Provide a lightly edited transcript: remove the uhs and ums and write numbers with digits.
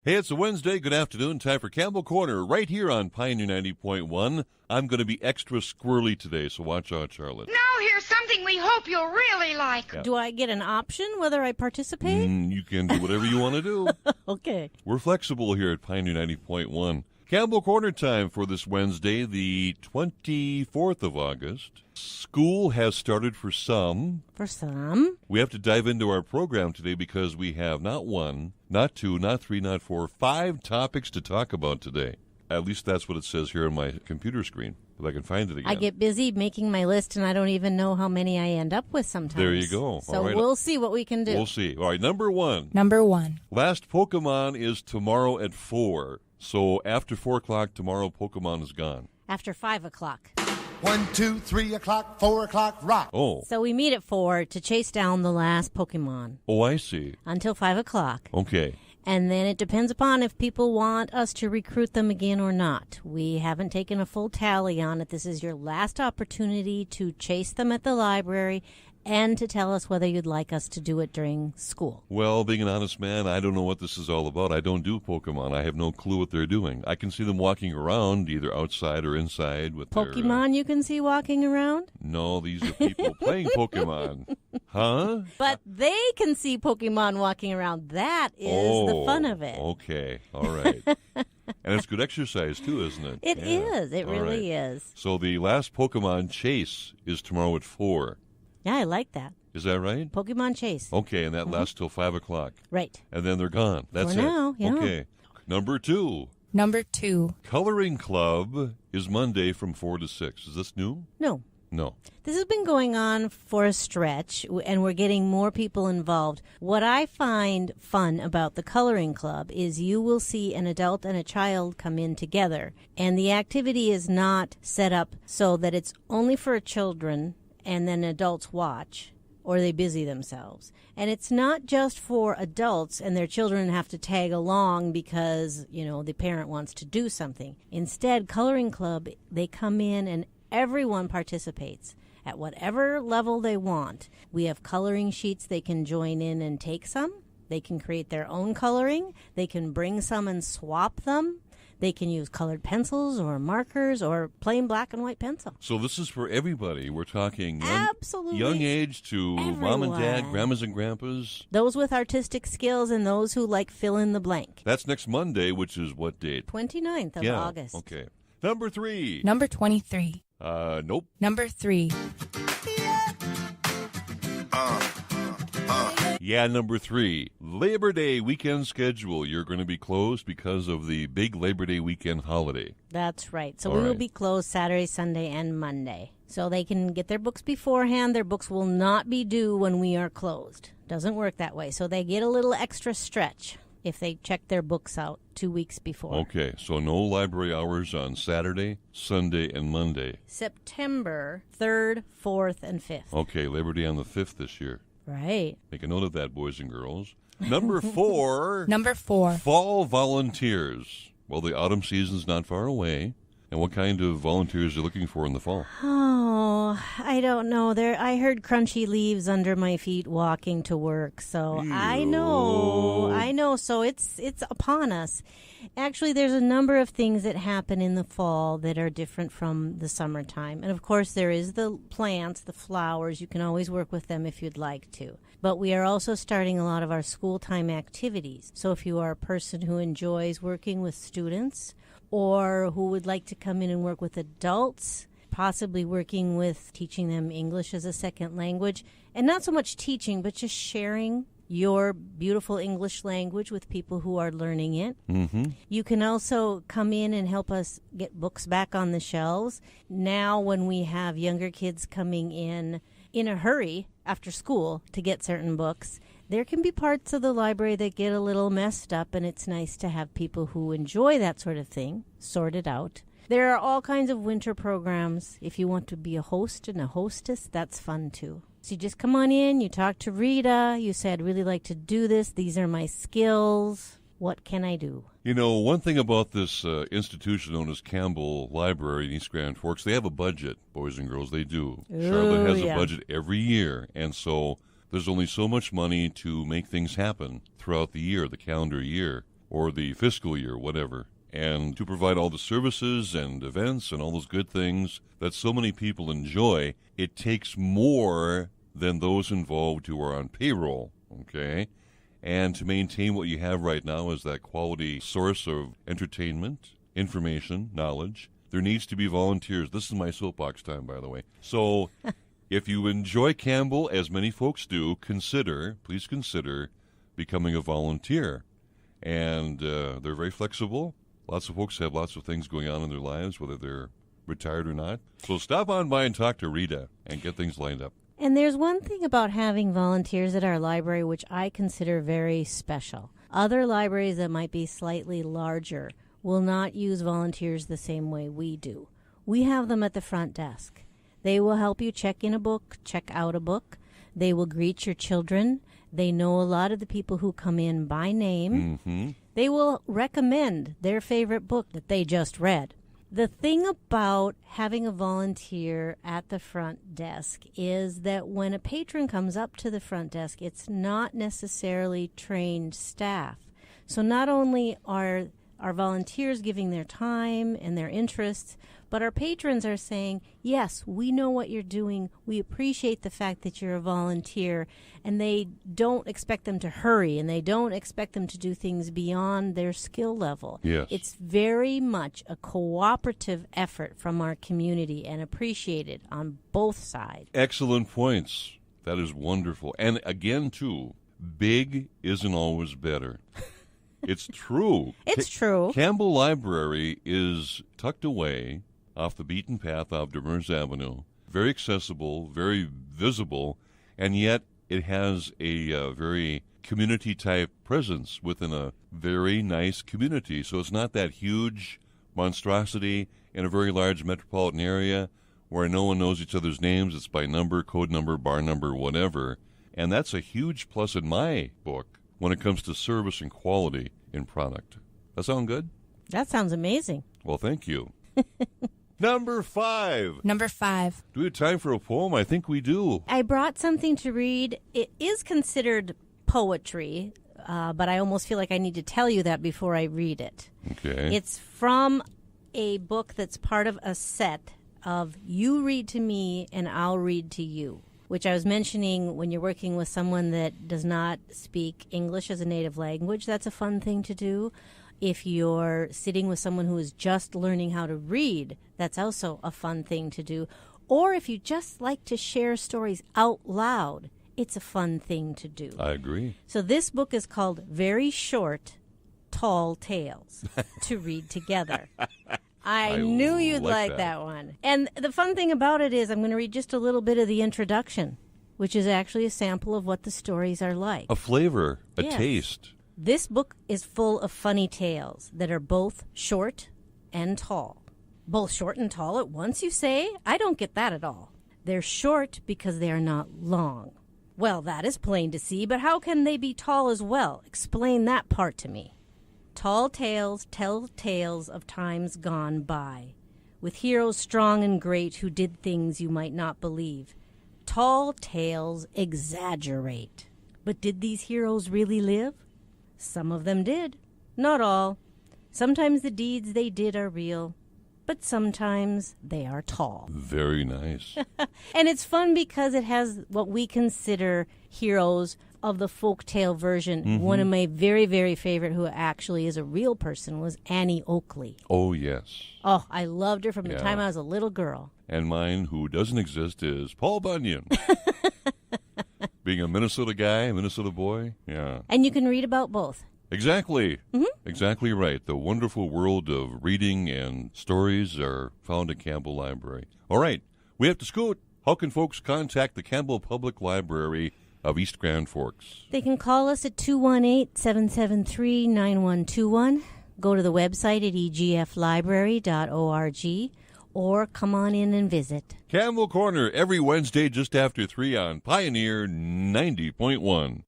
Hey, it's a Wednesday. Good afternoon. Time for Campbell Corner right here on Pioneer 90.1. I'm going to be extra squirrely today, so watch out, Charlotte. Now here's something we hope you'll really like. Yeah. Do I get an option whether I participate? You can do whatever you want to do. Okay. We're flexible here at Pioneer 90.1. Campbell Corner time for this Wednesday, the 24th of August. School has started for some. For some. We have to dive into our program today because we have not one, not two, not three, not four, 5 topics to talk about today. At least that's what it says here on my computer screen, if I can find it again. I get busy making my list, and I don't even know how many I end up with sometimes. There you go. So All right. we'll see what we can do. We'll see. All right, number one. Number 1. Last Pokemon is tomorrow at 4. So after 4 o'clock tomorrow, Pokemon is gone. After 5 o'clock. 1, 2, 3 o'clock, 4 o'clock, rock. Oh. So we meet at 4 to chase down the last Pokemon Oh, I see. until 5 o'clock. Okay. And then it depends upon if people want us to recruit them again or not. We haven't taken a full tally on it. This is your last opportunity to chase them at the library and to tell us whether you'd like us to do it during school. Well, being an honest man, I don't know what this is all about. I don't do Pokemon. I have no clue what they're doing. I can see them walking around either outside or inside with Pokemon you can see walking around? No, these are people playing Pokemon. Huh? But they can see Pokemon walking around. That is the fun of it. Okay. All right. And it's good exercise, too, isn't it? It is. It All really right. is. So the last Pokemon chase is tomorrow at 4. Yeah, I like that. Is that right? Pokemon Chase. Okay, and that lasts till 5 o'clock. Right. And then they're gone. That's For it. now, yeah. Okay. Number 2. Number 2. Coloring Club is Monday from 4 to 6. Is this new? No. No. This has been going on for a stretch, and we're getting more people involved. What I find fun about the Coloring Club is you will see an adult and a child come in together, and the activity is not set up so that it's only for children and then adults watch, or they busy themselves. And it's not just for adults and their children have to tag along because, the parent wants to do something. Instead, Coloring Club, they come in and everyone participates at whatever level they want. We have coloring sheets they can join in and take some. They can create their own coloring. They can bring some and swap them. They can use colored pencils or markers or plain black and white pencil. So this is for everybody. We're talking Absolutely. young age to mom and dad, Everyone. grandmas and grandpas. Those with artistic skills and those who like fill in the blank. That's next Monday, which is what date? 29th of August. Okay. Number 3. Number 23. Nope. Number 3. Yeah, number 3. Labor Day weekend schedule. You're going to be closed because of the big Labor Day weekend holiday. That's right. So All we will right. be closed Saturday, Sunday, and Monday. So they can get their books beforehand. Their books will not be due when we are closed. Doesn't work that way. So they get a little extra stretch if they check their books out 2 weeks before. Okay, so no library hours on Saturday, Sunday, and Monday. September 3rd, 4th, and 5th. Okay, Labor Day on the 5th this year. Right. Make a note of that, boys and girls. Number 4. Number 4. Fall volunteers. Well, the autumn season's not far away. And what kind of volunteers are you looking for in the fall? Oh, I don't know. I heard crunchy leaves under my feet walking to work. So I know. So it's upon us. Actually, there's a number of things that happen in the fall that are different from the summertime. And of course, there is the plants, the flowers. You can always work with them if you'd like to. But we are also starting a lot of our school time activities. So if you are a person who enjoys working with students, or who would like to come in and work with adults, possibly working with teaching them English as a second language, and not so much teaching, but just sharing your beautiful English language with people who are learning it. Mm-hmm. You can also come in and help us get books back on the shelves. Now when we have younger kids coming in a hurry after school to get certain books, there can be parts of the library that get a little messed up, and it's nice to have people who enjoy that sort of thing sorted out. There are all kinds of winter programs. If you want to be a host and a hostess, that's fun too. So you just come on in, you talk to Rita, you say, I'd really like to do this. These are my skills. What can I do? You know, one thing about this institution known as Campbell Library in East Grand Forks, they have a budget, boys and girls. They do. Charlotte has a budget every year, and so there's only so much money to make things happen throughout the year, the calendar year. or the fiscal year, whatever, and to provide all the services and events and all those good things that so many people enjoy, it takes more than those involved who are on payroll, okay? And to maintain what you have right now as that quality source of entertainment, information, knowledge, there needs to be volunteers. This is my soapbox time, by the way. So if you enjoy Campbell, as many folks do, please consider becoming a volunteer. And they're very flexible. Lots of folks have lots of things going on in their lives, whether they're retired or not. So stop on by and talk to Rita and get things lined up. And there's one thing about having volunteers at our library which I consider very special. Other libraries that might be slightly larger will not use volunteers the same way we do. We have them at the front desk. They will help you check in a book, check out a book. They will greet your children. They know a lot of the people who come in by name. Mm-hmm. They will recommend their favorite book that they just read. The thing about having a volunteer at the front desk is that when a patron comes up to the front desk, it's not necessarily trained staff. So not only are our volunteers giving their time and their interests, but our patrons are saying, yes, we know what you're doing. We appreciate the fact that you're a volunteer. And they don't expect them to hurry, and they don't expect them to do things beyond their skill level. Yes. It's very much a cooperative effort from our community and appreciated on both sides. Excellent points. That is wonderful. And again, too, big isn't always better. It's true. It's true. Campbell Library is tucked away off the beaten path of Demers Avenue. Very accessible, very visible, and yet it has a very community-type presence within a very nice community. So it's not that huge monstrosity in a very large metropolitan area where no one knows each other's names. It's by number, code number, bar number, whatever. And that's a huge plus in my book when it comes to service and quality in product. That sound good? That sounds amazing. Well, thank you. Number 5. Number 5. Do we have time for a poem? I think we do. I brought something to read. It is considered poetry, but I almost feel like I need to tell you that before I read it. Okay. It's from a book that's part of a set of You Read to Me and I'll Read to You, which I was mentioning when you're working with someone that does not speak English as a native language. That's a fun thing to do. If you're sitting with someone who is just learning how to read, that's also a fun thing to do. Or if you just like to share stories out loud, it's a fun thing to do. I agree. So this book is called Very Short, Tall Tales to Read Together. I knew you'd like that one. And the fun thing about it is I'm going to read just a little bit of the introduction, which is actually a sample of what the stories are like. A flavor, a Yes. taste. This book is full of funny tales that are both short and tall. Both short and tall at once, you say? I don't get that at all. They're short because they are not long. Well, that is plain to see, but how can they be tall as well? Explain that part to me. Tall tales tell tales of times gone by, with heroes strong and great who did things you might not believe. Tall tales exaggerate. But did these heroes really live? Some of them did. Not all. Sometimes the deeds they did are real, but sometimes they are tall. Very nice. And it's fun because it has what we consider heroes of the folktale version. Mm-hmm. One of my very, very favorite, who actually is a real person, was Annie Oakley. Oh, yes. Oh, I loved her from the Yeah. time I was a little girl. And mine, who doesn't exist, is Paul Bunyan. Being a Minnesota guy, a Minnesota boy. Yeah. And you can read about both. Exactly. Mm-hmm. Exactly right. The wonderful world of reading and stories are found at Campbell Library. All right. We have to scoot. How can folks contact the Campbell Public Library of East Grand Forks? They can call us at 218-773-9121. Go to the website at egflibrary.org or come on in and visit. Campbell Corner every Wednesday just after 3 on Pioneer 90.1.